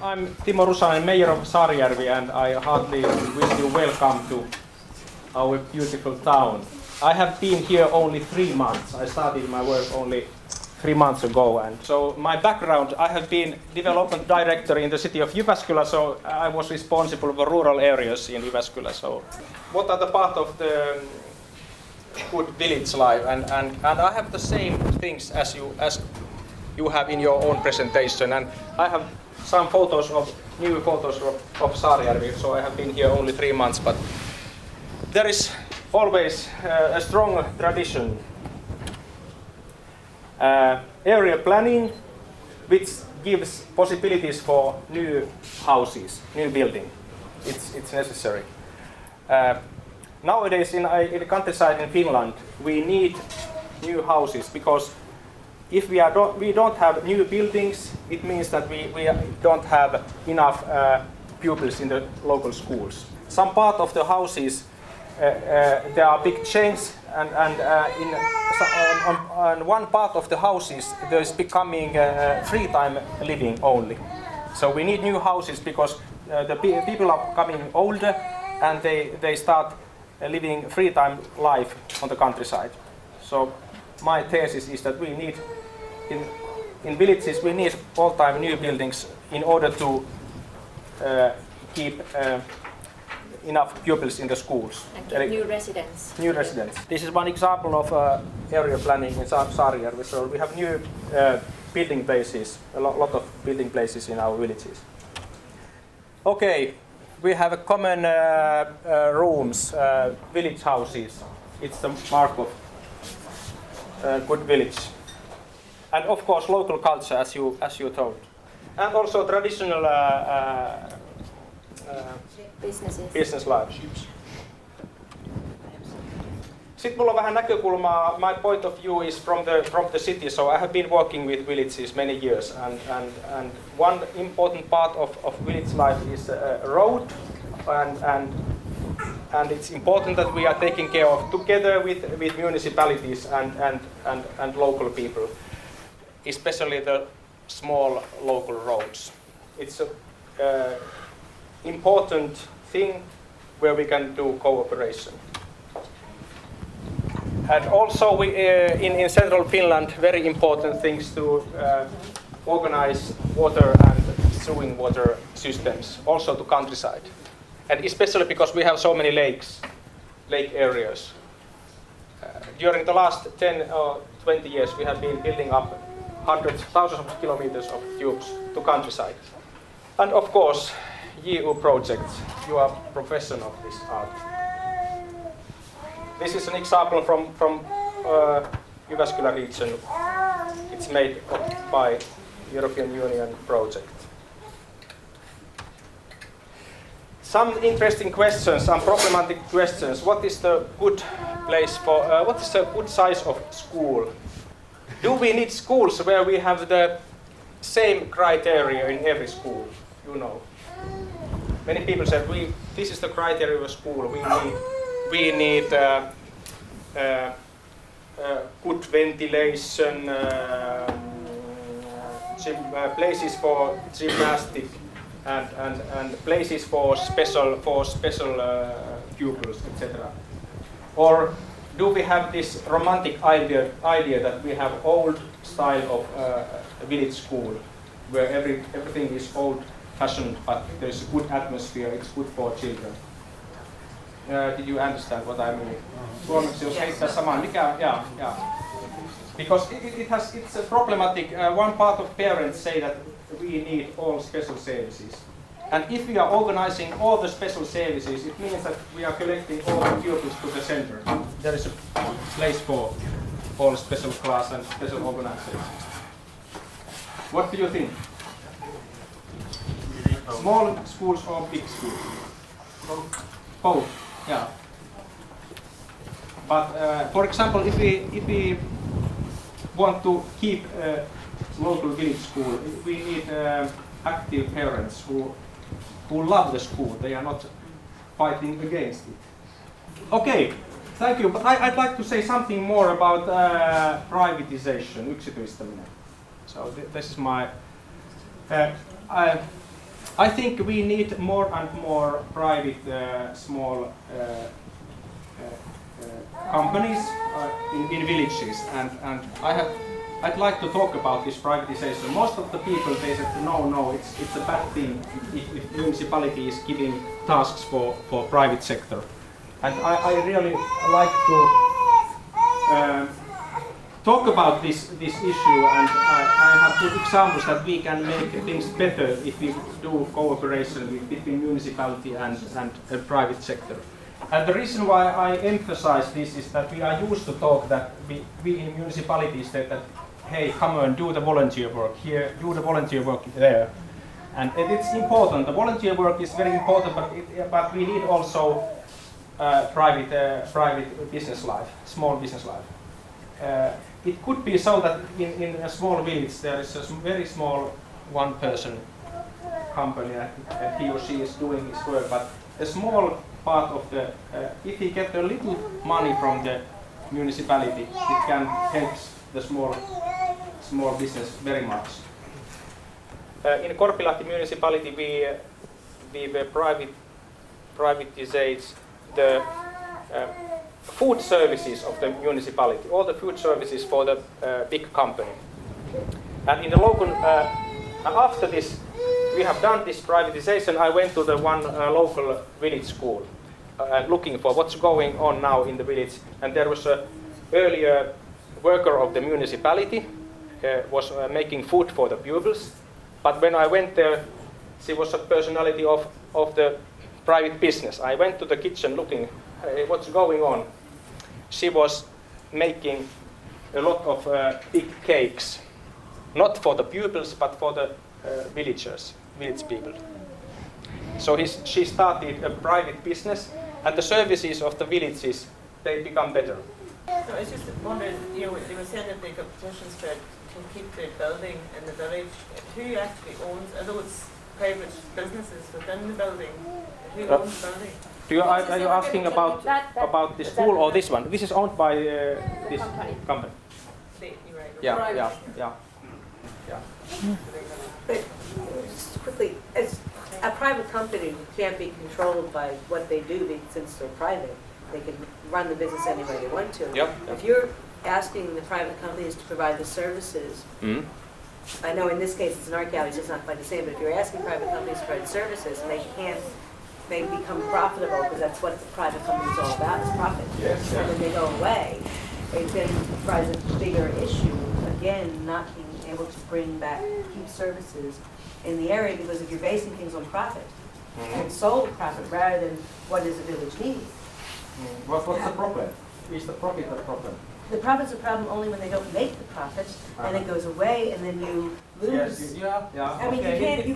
I'm Timo Rusanen, Mayor of Saarijärvi, and I heartily wish you welcome to our beautiful town. I have been here only 3 months. I started my work only 3 months ago, and so my background, I have been development director in the city of Jyväskylä, so I was responsible for rural areas in Jyväskylä. So what are the part of the good village life? And I have the same things as you have in your own presentation, and I have some new photos of Saarijärvi, so I have been here only 3 months, but there is always a strong tradition. Area planning, which gives possibilities for new houses, new building. It's necessary. Nowadays in the countryside in Finland, we need new houses because if we don't have new buildings, it means that we don't have enough pupils in the local schools. Some part of the houses, there are big chains, and on one part of the houses there is becoming free time living only. So we need new houses because the people are becoming older and they start living free time life on the countryside. So my thesis is that we need in villages we need all time new buildings in order to keep enough pupils in the schools. And get new residents. New residents. This is one example of area planning in Saarijärvi. So we have new building places, a lot of building places in our villages. Okay, we have a common rooms, village houses. It's the mark of good village. And of course local culture, as you told. And also traditional business life. Sitten mulla on vähän näkökulmaa. My point of view is from the city, so I have been working with villages many years, and one important part of village life is road, and it's important that we are taking care of together with municipalities and local people, especially the small local roads. It's a important thing where we can do cooperation. And also we, in central Finland, very important things to organize water and sewing water systems, also to countryside. And especially because we have so many lake areas. During the last 10 or 20 years we have been building up hundreds, thousands of kilometers of tubes to countryside. And of course, EU projects, you are a professional of this art. This is an example from Jyväskylä region. It's made by European Union project. Some interesting questions, some problematic questions. What is the good place for? What is the good size of school? Do we need schools where we have the same criteria in every school? You know. Many people said, this is the criteria of a school. We need good ventilation, places for gymnastics, and places for special pupils, etc. Or do we have this romantic idea that we have old style of village school, where everything is old-fashioned, but there is a good atmosphere, it's good for children? Did you understand what I mean? Suomeksi jos heittää samaan, because it's a problematic. One part of parents say that we need all special services, and if we are organizing all the special services, it means that we are collecting all the pupils to the center. There is a place for all special class and special organizations. What do you think? Small schools or big schools? Both. Yeah. But for example, if we want to keep local village school, we need active parents who love the school. They are not fighting against it. Okay, thank you. But I'd like to say something more about privatization, yksityistäminen. So this is my I think we need more and more private small companies in villages, and I'd like to talk about this privatization. Most of the people, they said no, it's a bad thing if municipality is giving tasks for private sector, and I really like to talk about this issue, and I have good examples that we can make things better if we do cooperation between municipality and private sector. And the reason why I emphasize this is that we are used to talk that we in municipalities say that, hey, come on, do the volunteer work here, do the volunteer work there. And it's important. The volunteer work is very important, but we need also private business life, small business life. It could be so that in a small village there is a very small one-person company and he or she is doing his work, but a small part of the, if he gets a little money from the municipality, it can help the small business very much. In Korpilahti municipality, we were privatized the food services of the municipality, all the food services for the big company. And in the local, after this, we have done this privatization. I went to the one local village school looking for what's going on now in the village. And there was a earlier worker of the municipality was making food for the pupils. But when I went there, she was a personality of the private business. I went to the kitchen looking, hey, what's going on? She was making a lot of big cakes, not for the pupils, but for the village people. So she started a private business, and the services of the villages, they become better. No, I was just wondering, you were saying that the competitions to keep the building in the village. Who actually owns, are those private businesses within the building? Who owns the building? Are you asking about the school or this one? This is owned by this company. Yeah. But just quickly, as a private company can't be controlled by what they do since they're private. They can run the business any way they want to. Yep. If you're asking the private companies to provide the services, I know in this case it's an art gallery, so it's not quite the same, but if you're asking private companies to provide services and they become profitable, because that's what the private company is all about, is profit. Yes, and then they go away, it then provides a bigger issue, again, not being able to keep services in the area, because if you're basing things on profit, and sole profit rather than what does the village need. What's the problem? Is the profit a problem? The profit's a problem only when they don't make the profit, and it goes away, and then you lose. Yes, yeah. I mean, Okay. you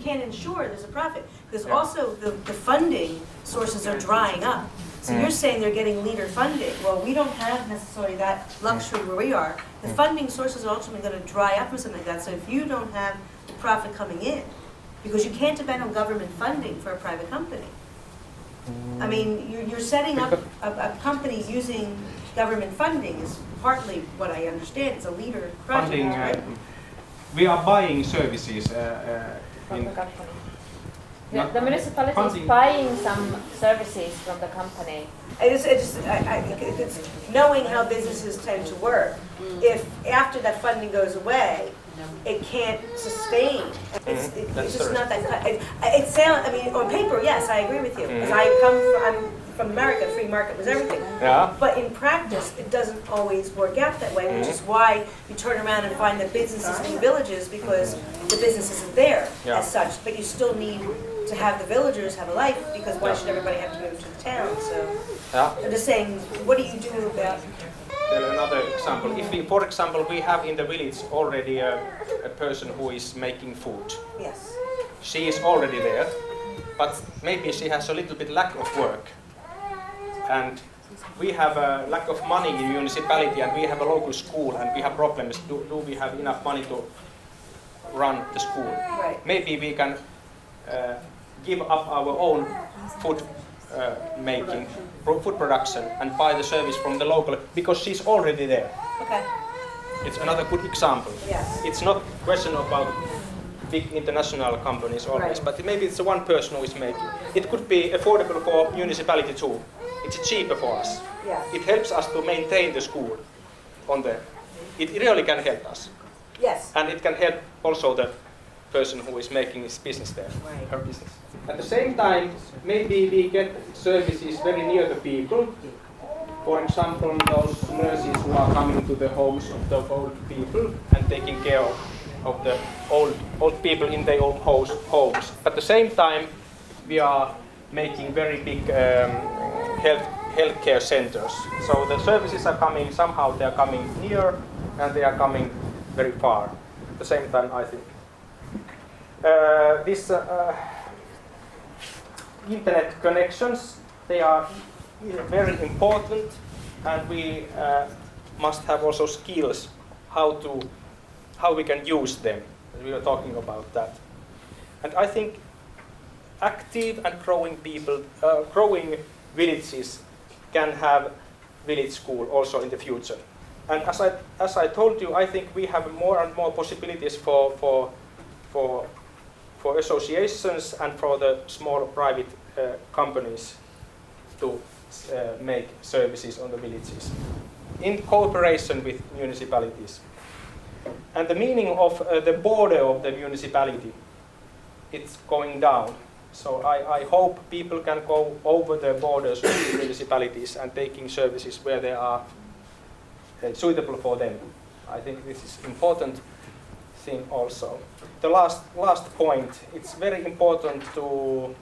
can't ensure there's a profit, because also the funding sources are drying up. So you're saying they're getting leader funding. Well, we don't have necessarily that luxury where we are. The funding sources are ultimately going to dry up or something like that. So if you don't have the profit coming in, because you can't depend on government funding for a private company. I mean, you're setting up a company using government funding is partly what I understand. It's a leader project, Funding, right? we are buying services. From the company. The municipality is buying some services from the company. It's knowing how businesses tend to work. If after that funding goes away, it can't sustain. It's just not that cut. It sounds. I mean, on paper, yes, I agree with you. Because I'm from America, free market was everything. Yeah. But in practice, it doesn't always work out that way, which is why you turn around and find that businesses in villages, because the business isn't there as such. But you still need to have the villagers have a life, because why should everybody have to move to the town? So I'm just saying, what do you do about? Another example. If we, for example, we have in the village already a person who is making food. Yes. She is already there, but maybe she has a little bit lack of work. And we have a lack of money in municipality, and we have a local school, and we have problems. Do we have enough money to run the school? Right. Maybe we can give up our own food making, food production, and buy the service from the local, because she's already there. Okay. It's another good example. Yes. It's not a question about big international companies always, Right. but maybe it's one person who is making. It could be affordable for municipality too. It's cheaper for us. Yeah. It helps us to maintain the school on there. It really can help us. Yes. And it can help also the person who is making his business there, Right. her business. At the same time, maybe we get services very near the people. For example, those nurses who are coming to the homes of the old people and taking care of the old people in their own homes. At the same time, we are making very big healthcare centers. So the services are coming, somehow they are coming near and they are coming very far. At the same time, I think. This internet connections, they are very important, and we must have also skills how we can use them. We were talking about that. And I think active and growing people, growing villages can have village school also in the future. And as I told you, I think we have more and more possibilities for associations and for the small private companies to make services on the villages in cooperation with municipalities. And the meaning of the border of the municipality, it's going down. So I hope people can go over the borders of the municipalities and taking services where they are suitable for them. I think this is important thing also. The last point, it's very important to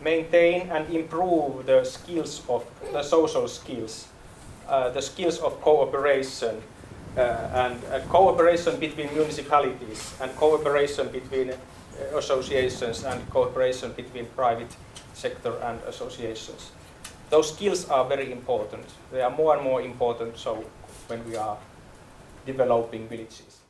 maintain and improve the skills of the social skills, the skills of cooperation and cooperation between municipalities and cooperation between associations and cooperation between private sector and associations. Those skills are very important. They are more and more important so when we are developing villages.